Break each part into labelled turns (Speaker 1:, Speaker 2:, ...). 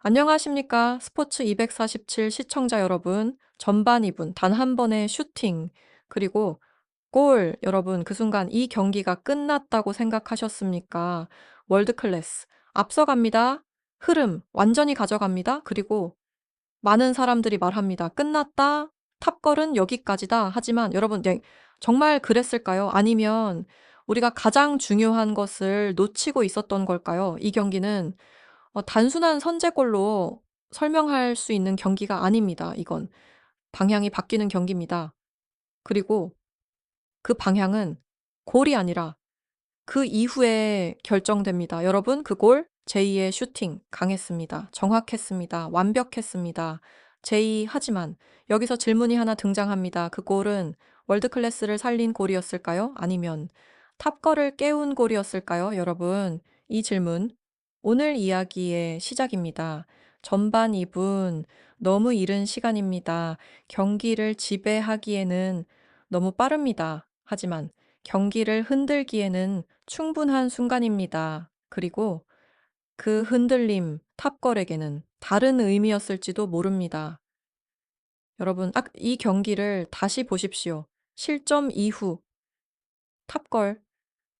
Speaker 1: 안녕하십니까. 스포츠 247 시청자 여러분. 전반 2분 단 한 번의 슈팅, 그리고 골, 여러분 그 순간 이 경기가 끝났다고 생각하셨습니까? 월드 클래스. 앞서갑니다. 흐름 완전히 가져갑니다. 그리고 많은 사람들이 말합니다. 끝났다. 탑걸은 여기까지다. 하지만 여러분, 네, 정말 그랬을까요? 아니면 우리가 가장 중요한 것을 놓치고 있었던 걸까요? 이 경기는 단순한 선제골로 설명할 수 있는 경기가 아닙니다. 이건 방향이 바뀌는 경기입니다. 그리고 그 방향은 골이 아니라 그 이후에 결정됩니다. 여러분, 그 골 제이의 슈팅 강했습니다. 정확했습니다. 완벽했습니다. 제이, 하지만 여기서 질문이 하나 등장합니다. 그 골은 월드 클래스를 살린 골이었을까요? 아니면 탑걸을 깨운 골이었을까요? 여러분, 이 질문 오늘 이야기의 시작입니다. 전반 2분 너무 이른 시간입니다. 경기를 지배하기에는 너무 빠릅니다. 하지만 경기를 흔들기에는 충분한 순간입니다. 그리고 그 흔들림, 탑걸에게는 다른 의미였을지도 모릅니다. 여러분, 이 경기를 다시 보십시오. 실점 이후 탑걸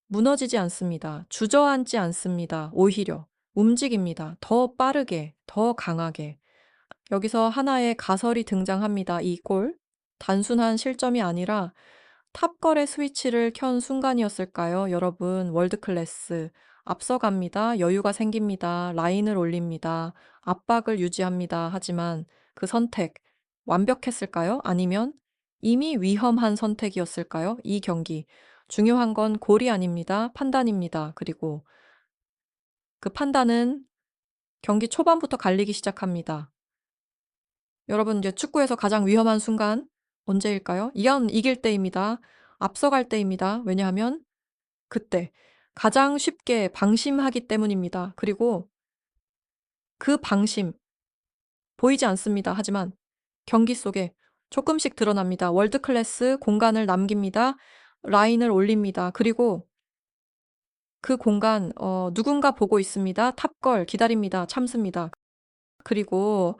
Speaker 1: 무너지지 않습니다. 주저앉지 않습니다. 오히려 움직입니다. 더 빠르게, 더 강하게. 여기서 하나의 가설이 등장합니다. 이 골. 단순한 실점이 아니라 탑걸의 스위치를 켠 순간이었을까요? 여러분, 월드클래스. 앞서갑니다. 여유가 생깁니다. 라인을 올립니다. 압박을 유지합니다. 하지만 그 선택, 완벽했을까요? 아니면 이미 위험한 선택이었을까요? 이 경기. 중요한 건 골이 아닙니다. 판단입니다. 그리고 그 판단은 경기 초반부터 갈리기 시작합니다. 여러분, 이제 축구에서 가장 위험한 순간 언제일까요? 이건 이길 때입니다. 앞서갈 때입니다. 왜냐하면 그때 가장 쉽게 방심하기 때문입니다. 그리고 그 방심 보이지 않습니다. 하지만 경기 속에 조금씩 드러납니다. 월드 클래스 공간을 남깁니다. 라인을 올립니다. 그리고 그 공간 누군가 보고 있습니다. 탑걸 기다립니다. 참습니다. 그리고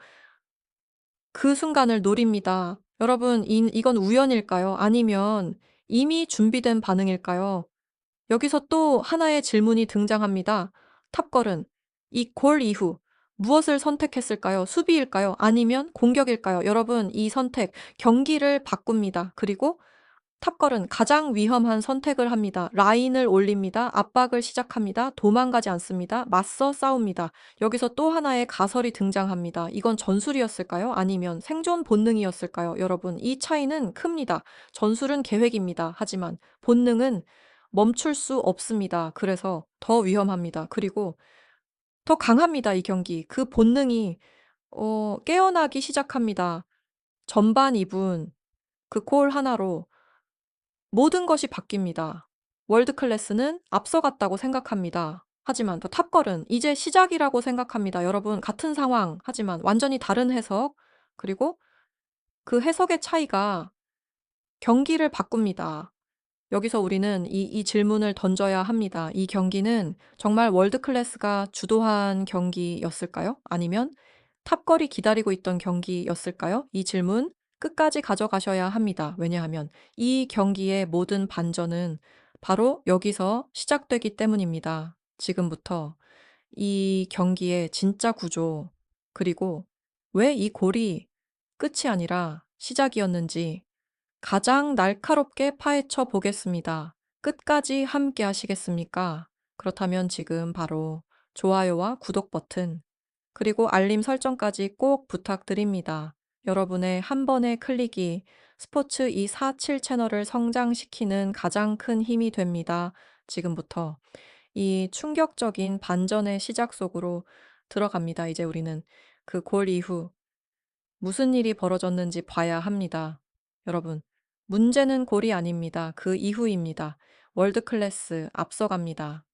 Speaker 1: 그 순간을 노립니다. 여러분, 이건 우연일까요? 아니면 이미 준비된 반응일까요? 여기서 또 하나의 질문이 등장합니다. 탑걸은 이 골 이후 무엇을 선택했을까요? 수비일까요? 아니면 공격일까요? 여러분, 이 선택, 경기를 바꿉니다. 그리고 탑걸은 가장 위험한 선택을 합니다. 라인을 올립니다. 압박을 시작합니다. 도망가지 않습니다. 맞서 싸웁니다. 여기서 또 하나의 가설이 등장합니다. 이건 전술이었을까요? 아니면 생존 본능이었을까요? 여러분, 이 차이는 큽니다. 전술은 계획입니다. 하지만 본능은 멈출 수 없습니다. 그래서 더 위험합니다. 그리고 더 강합니다. 이 경기. 그 본능이 깨어나기 시작합니다. 전반 2분 그 골 하나로 모든 것이 바뀝니다. 월드 클래스는 앞서갔다고 생각합니다. 하지만 더 탑걸은 이제 시작이라고 생각합니다. 여러분, 같은 상황, 하지만 완전히 다른 해석, 그리고 그 해석의 차이가 경기를 바꿉니다. 여기서 우리는 이 질문을 던져야 합니다. 이 경기는 정말 월드 클래스가 주도한 경기였을까요? 아니면 탑걸이 기다리고 있던 경기였을까요? 이 질문 끝까지 가져가셔야 합니다. 왜냐하면 이 경기의 모든 반전은 바로 여기서 시작되기 때문입니다. 지금부터 이 경기의 진짜 구조, 그리고 왜 이 골이 끝이 아니라 시작이었는지 가장 날카롭게 파헤쳐 보겠습니다. 끝까지 함께 하시겠습니까? 그렇다면 지금 바로 좋아요와 구독 버튼, 그리고 알림 설정까지 꼭 부탁드립니다. 여러분의 한 번의 클릭이 스포츠 247 채널을 성장시키는 가장 큰 힘이 됩니다. 지금부터 이 충격적인 반전의 시작 속으로 들어갑니다. 이제 우리는 그 골 이후 무슨 일이 벌어졌는지 봐야 합니다. 여러분, 문제는 골이 아닙니다. 그 이후입니다. 월드 클래스 앞서갑니다.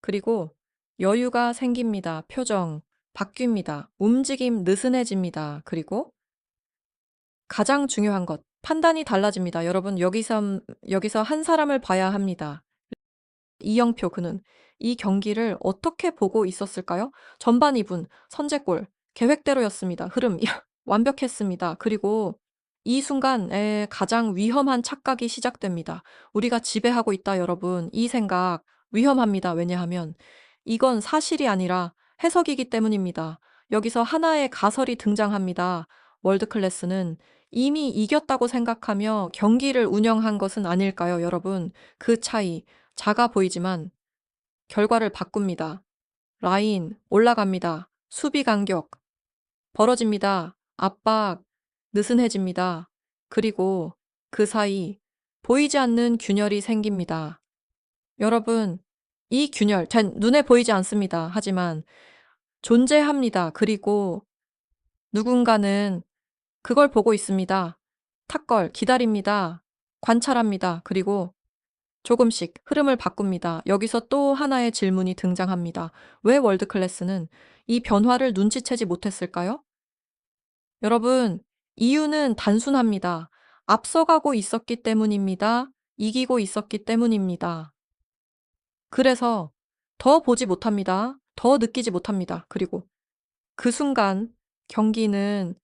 Speaker 1: 그리고 여유가 생깁니다. 표정 바뀝니다. 움직임 느슨해집니다. 그리고 가장 중요한 것, 판단이 달라집니다. 여러분, 여기서 한 사람을 봐야 합니다. 이영표, 그는 이 경기를 어떻게 보고 있었을까요? 전반 2분 선제골 계획대로였습니다. 흐름 완벽했습니다. 그리고 이 순간에 가장 위험한 착각이 시작됩니다. '우리가 지배하고 있다 여러분.' 이 생각 위험합니다. 왜냐하면 이건 사실이 아니라 해석이기 때문입니다. 여기서 하나의 가설이 등장합니다. 월드 클래스는 이미 이겼다고 생각하며 경기를 운영한 것은 아닐까요, 여러분? 그 차이 작아 보이지만 결과를 바꿉니다. 라인 올라갑니다. 수비 간격 벌어집니다. 압박 느슨해집니다. 그리고 그 사이 보이지 않는 균열이 생깁니다. 여러분, 이 균열, 눈에 보이지 않습니다. 하지만 존재합니다. 그리고 누군가는 그걸 보고 있습니다. 탁걸 기다립니다. 관찰합니다. 그리고 조금씩 흐름을 바꿉니다. 여기서 또 하나의 질문이 등장합니다. 왜 월드 클래스는 이 변화를 눈치채지 못했을까요? 여러분, 이유는 단순합니다. 앞서가고 있었기 때문입니다. 이기고 있었기 때문입니다. 그래서 더 보지 못합니다. 더 느끼지 못합니다. 그리고 그 순간 경기는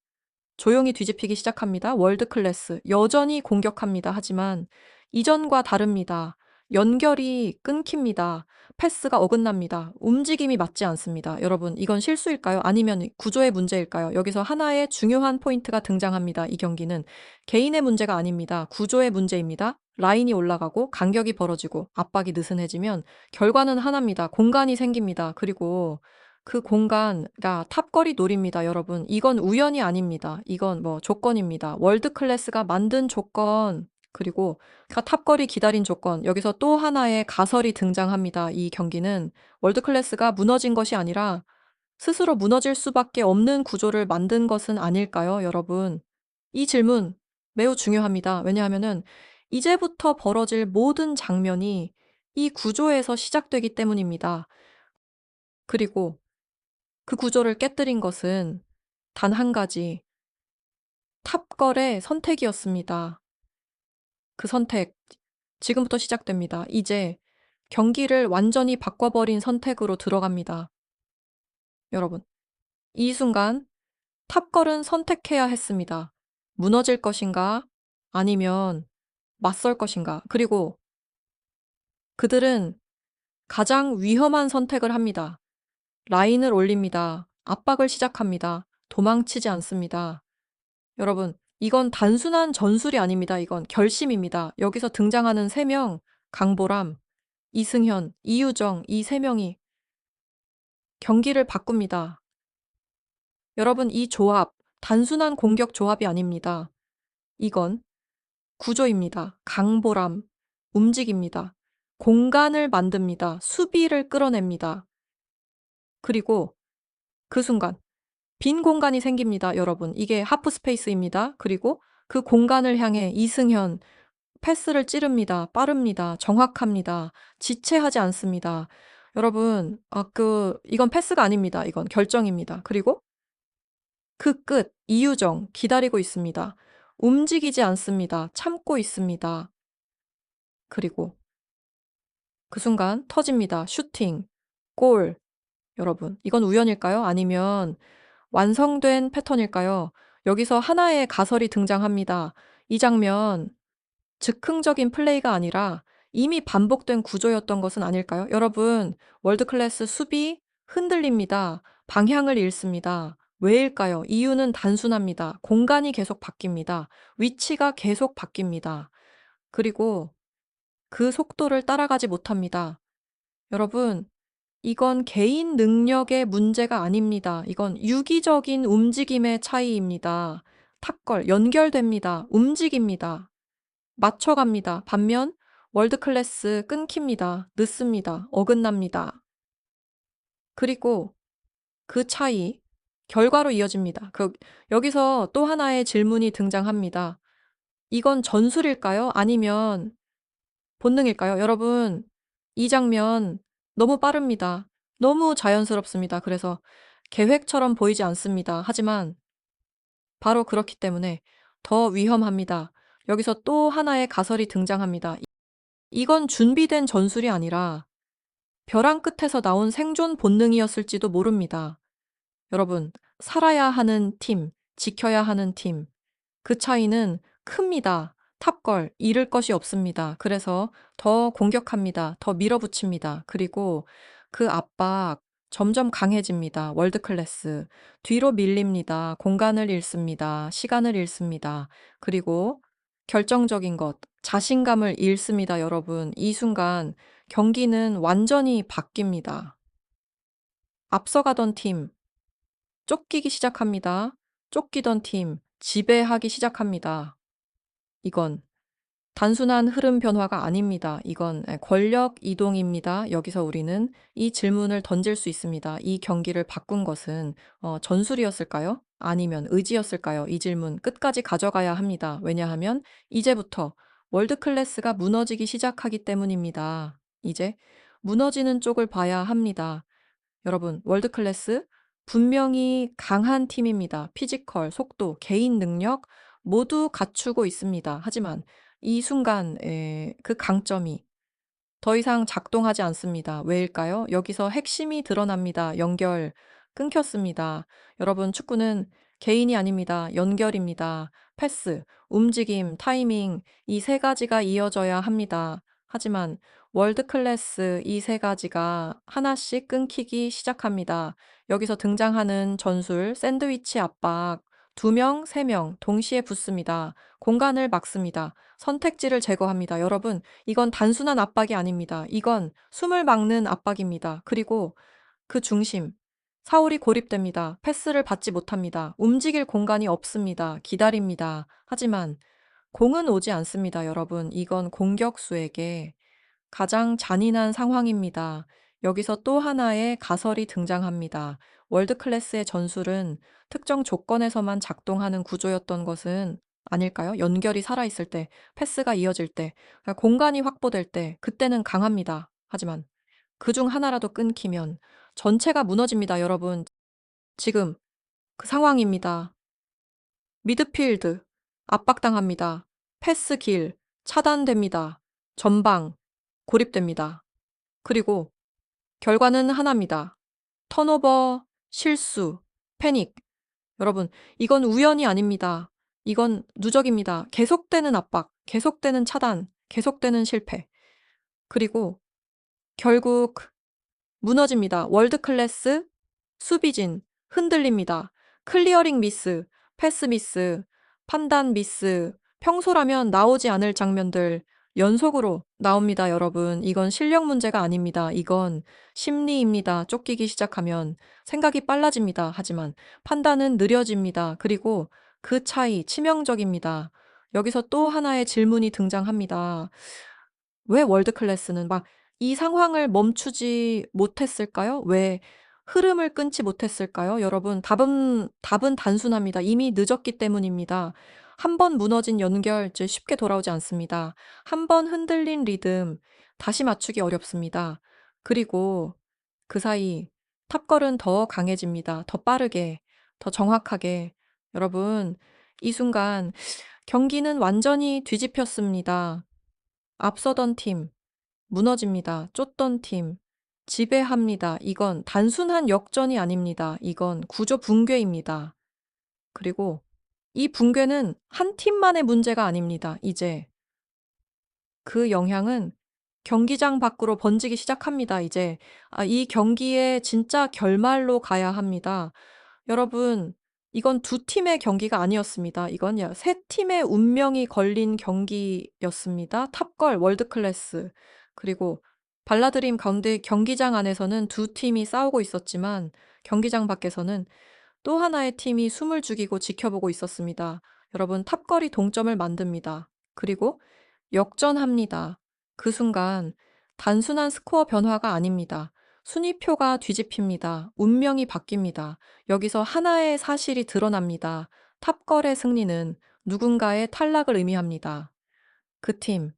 Speaker 1: 조용히 뒤집히기 시작합니다. 월드 클래스 여전히 공격합니다. 하지만 이전과 다릅니다. 연결이 끊깁니다. 패스가 어긋납니다. 움직임이 맞지 않습니다. 여러분, 이건 실수일까요? 아니면 구조의 문제일까요? 여기서 하나의 중요한 포인트가 등장합니다. 이 경기는 개인의 문제가 아닙니다. 구조의 문제입니다. 라인이 올라가고 간격이 벌어지고 압박이 느슨해지면 결과는 하나입니다. 공간이 생깁니다. 그리고 그 공간가 탑걸이 놀입니다, 여러분. 이건 우연이 아닙니다. 이건 조건입니다. 월드 클래스가 만든 조건, 그리고 탑걸이 기다린 조건. 여기서 또 하나의 가설이 등장합니다. 이 경기는 월드 클래스가 무너진 것이 아니라 스스로 무너질 수밖에 없는 구조를 만든 것은 아닐까요, 여러분? 이 질문 매우 중요합니다. 왜냐하면은 이제부터 벌어질 모든 장면이 이 구조에서 시작되기 때문입니다. 그리고 그 구조를 깨뜨린 것은 단 한 가지, 탑걸의 선택이었습니다. 그 선택, 지금부터 시작됩니다. 이제 경기를 완전히 바꿔버린 선택으로 들어갑니다. 여러분, 이 순간 탑걸은 선택해야 했습니다. 무너질 것인가? 아니면 맞설 것인가? 그리고 그들은 가장 위험한 선택을 합니다. 라인을 올립니다. 압박을 시작합니다. 도망치지 않습니다. 여러분, 이건 단순한 전술이 아닙니다. 이건 결심입니다. 여기서 등장하는 3명, 강보람, 이승현, 이유정, 이 3명이 경기를 바꿉니다. 여러분, 이 조합, 단순한 공격 조합이 아닙니다. 이건 구조입니다. 강보람, 움직입니다. 공간을 만듭니다. 수비를 끌어냅니다. 그리고 그 순간 빈 공간이 생깁니다, 여러분. 이게 하프 스페이스입니다. 그리고 그 공간을 향해 이승현 패스를 찌릅니다. 빠릅니다. 정확합니다. 지체하지 않습니다. 여러분, 이건 패스가 아닙니다. 이건 결정입니다. 그리고 그 끝, 이유정 기다리고 있습니다. 움직이지 않습니다. 참고 있습니다. 그리고 그 순간 터집니다. 슈팅, 골. 여러분, 이건 우연일까요? 아니면 완성된 패턴일까요? 여기서 하나의 가설이 등장합니다. 이 장면, 즉흥적인 플레이가 아니라 이미 반복된 구조였던 것은 아닐까요? 여러분, 월드클래스 수비 흔들립니다. 방향을 잃습니다. 왜일까요? 이유는 단순합니다. 공간이 계속 바뀝니다. 위치가 계속 바뀝니다. 그리고 그 속도를 따라가지 못합니다. 여러분, 이건 개인 능력의 문제가 아닙니다. 이건 유기적인 움직임의 차이입니다. 탁걸, 연결됩니다. 움직입니다. 맞춰갑니다. 반면 월드 클래스 끊깁니다. 늦습니다. 어긋납니다. 그리고 그 차이, 결과로 이어집니다. 여기서 또 하나의 질문이 등장합니다. 이건 전술일까요? 아니면 본능일까요? 여러분, 이 장면 너무 빠릅니다. 너무 자연스럽습니다. 그래서 계획처럼 보이지 않습니다. 하지만 바로 그렇기 때문에 더 위험합니다. 여기서 또 하나의 가설이 등장합니다. 이건 준비된 전술이 아니라 벼랑 끝에서 나온 생존 본능이었을지도 모릅니다. 여러분, 살아야 하는 팀, 지켜야 하는 팀, 그 차이는 큽니다. 탑걸, 잃을 것이 없습니다. 그래서 더 공격합니다. 더 밀어붙입니다. 그리고 그 압박 점점 강해집니다. 월드클래스. 뒤로 밀립니다. 공간을 잃습니다. 시간을 잃습니다. 그리고 결정적인 것, 자신감을 잃습니다, 여러분. 이 순간 경기는 완전히 바뀝니다. 앞서가던 팀, 쫓기기 시작합니다. 쫓기던 팀, 지배하기 시작합니다. 이건 단순한 흐름 변화가 아닙니다. 이건 권력 이동입니다. 여기서 우리는 이 질문을 던질 수 있습니다. 이 경기를 바꾼 것은 전술이었을까요? 아니면 의지였을까요? 이 질문 끝까지 가져가야 합니다. 왜냐하면 이제부터 월드 클래스가 무너지기 시작하기 때문입니다. 이제 무너지는 쪽을 봐야 합니다. 여러분, 월드 클래스 분명히 강한 팀입니다. 피지컬, 속도, 개인 능력 모두 갖추고 있습니다. 하지만 이 순간 그 강점이 더 이상 작동하지 않습니다. 왜일까요? 여기서 핵심이 드러납니다. 연결 끊겼습니다. 여러분, 축구는 개인이 아닙니다. 연결입니다. 패스, 움직임, 타이밍 이 세 가지가 이어져야 합니다. 하지만 월드 클래스 이 세 가지가 하나씩 끊기기 시작합니다. 여기서 등장하는 전술 샌드위치 압박 2명, 3명 동시에 붙습니다. 공간을 막습니다. 선택지를 제거합니다. 여러분, 이건 단순한 압박이 아닙니다. 이건 숨을 막는 압박입니다. 그리고 그 중심, 사울이 고립됩니다. 패스를 받지 못합니다. 움직일 공간이 없습니다. 기다립니다. 하지만 공은 오지 않습니다, 여러분. 이건 공격수에게 가장 잔인한 상황입니다. 여기서 또 하나의 가설이 등장합니다. 월드 클래스의 전술은 특정 조건에서만 작동하는 구조였던 것은 아닐까요? 연결이 살아있을 때, 패스가 이어질 때, 공간이 확보될 때, 그때는 강합니다. 하지만 그중 하나라도 끊기면 전체가 무너집니다, 여러분. 지금 그 상황입니다. 미드필드, 압박당합니다. 패스 길, 차단됩니다. 전방, 고립됩니다. 그리고 결과는 하나입니다. 턴오버, 실수, 패닉. 여러분, 이건 우연이 아닙니다. 이건 누적입니다. 계속되는 압박, 계속되는 차단, 계속되는 실패. 그리고 결국 무너집니다. 월드 클래스, 수비진, 흔들립니다. 클리어링 미스, 패스 미스, 판단 미스, 평소라면 나오지 않을 장면들 연속으로 나옵니다, 여러분. 이건 실력 문제가 아닙니다. 이건 심리입니다. 쫓기기 시작하면 생각이 빨라집니다. 하지만 판단은 느려집니다. 그리고 그 차이 치명적입니다. 여기서 또 하나의 질문이 등장합니다. 왜 월드 클래스는 막 이 상황을 멈추지 못했을까요? 왜 흐름을 끊지 못했을까요? 여러분, 답은 단순합니다. 이미 늦었기 때문입니다. 한 번 무너진 연결 이제 쉽게 돌아오지 않습니다. 한 번 흔들린 리듬 다시 맞추기 어렵습니다. 그리고 그 사이 탑걸은 더 강해집니다. 더 빠르게, 더 정확하게. 여러분, 이 순간 경기는 완전히 뒤집혔습니다. 앞서던 팀, 무너집니다. 쫓던 팀, 지배합니다. 이건 단순한 역전이 아닙니다. 이건 구조 붕괴입니다. 그리고 이 붕괴는 한 팀만의 문제가 아닙니다. 이제 그 영향은 경기장 밖으로 번지기 시작합니다. 이제 이 경기의 진짜 결말로 가야 합니다. 여러분, 이건 두 팀의 경기가 아니었습니다. 이건 세 팀의 운명이 걸린 경기였습니다. 탑걸 월드 클래스. 그리고 발라드림 가운데 경기장 안에서는 두 팀이 싸우고 있었지만 경기장 밖에서는 또 하나의 팀이 숨을 죽이고 지켜보고 있었습니다. 여러분, 탑걸이 동점을 만듭니다. 그리고 역전합니다. 그 순간 단순한 스코어 변화가 아닙니다. 순위표가 뒤집힙니다. 운명이 바뀝니다. 여기서 하나의 사실이 드러납니다. 탑걸의 승리는 누군가의 탈락을 의미합니다. 그 팀,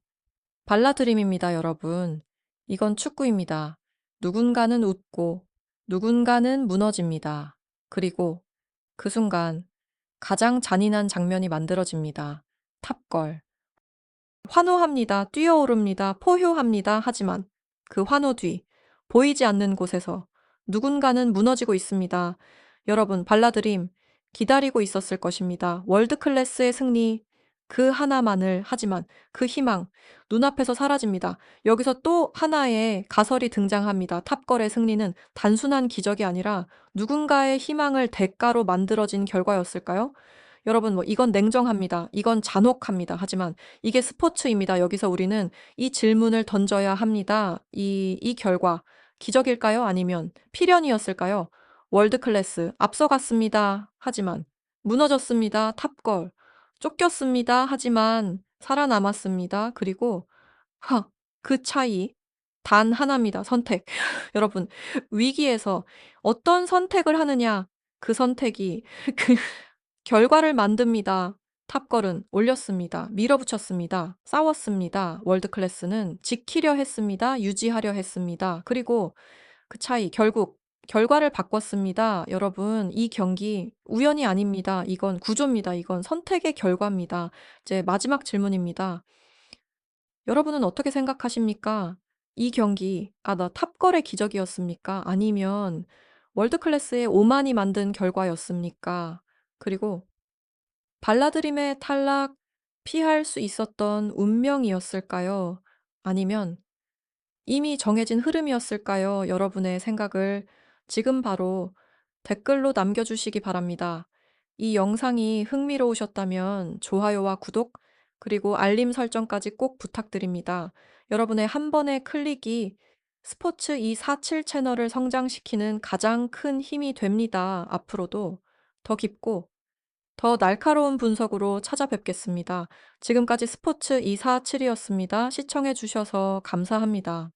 Speaker 1: 발라드림입니다, 여러분. 이건 축구입니다. 누군가는 웃고 누군가는 무너집니다. 그리고 그 순간 가장 잔인한 장면이 만들어집니다. 탑걸. 환호합니다. 뛰어오릅니다. 포효합니다. 하지만 그 환호 뒤 보이지 않는 곳에서 누군가는 무너지고 있습니다. 여러분, 발라드림 기다리고 있었을 것입니다. 월드 클래스의 승리 그 하나만을 하지만 그 희망 눈앞에서 사라집니다. 여기서 또 하나의 가설이 등장합니다. 탑걸의 승리는 단순한 기적이 아니라 누군가의 희망을 대가로 만들어진 결과였을까요? 여러분, 뭐 이건 냉정합니다. 이건 잔혹합니다. 하지만 이게 스포츠입니다. 여기서 우리는 이 질문을 던져야 합니다. 이 결과 기적일까요? 아니면 필연이었을까요? 월드 클래스 앞서갔습니다. 하지만 무너졌습니다. 탑걸 쫓겼습니다. 하지만 살아남았습니다. 그리고 그 차이 단 하나입니다. 선택. 여러분, 위기에서 어떤 선택을 하느냐, 그 선택이 그 결과를 만듭니다. 탑걸은 올렸습니다. 밀어붙였습니다. 싸웠습니다. 월드클래스는 지키려 했습니다. 유지하려 했습니다. 그리고 그 차이 결국 결과를 바꿨습니다. 여러분, 이 경기 우연이 아닙니다. 이건 구조입니다. 이건 선택의 결과입니다. 이제 마지막 질문입니다. 여러분은 어떻게 생각하십니까? 이 경기, 나 탑걸의 기적이었습니까? 아니면 월드클래스의 오만이 만든 결과였습니까? 그리고 발라드림의 탈락 피할 수 있었던 운명이었을까요? 아니면 이미 정해진 흐름이었을까요? 여러분의 생각을 지금 바로 댓글로 남겨주시기 바랍니다. 이 영상이 흥미로우셨다면 좋아요와 구독, 그리고 알림 설정까지 꼭 부탁드립니다. 여러분의 한 번의 클릭이 스포츠 247 채널을 성장시키는 가장 큰 힘이 됩니다. 앞으로도 더 깊고 더 날카로운 분석으로 찾아뵙겠습니다. 지금까지 스포츠 247이었습니다. 시청해주셔서 감사합니다.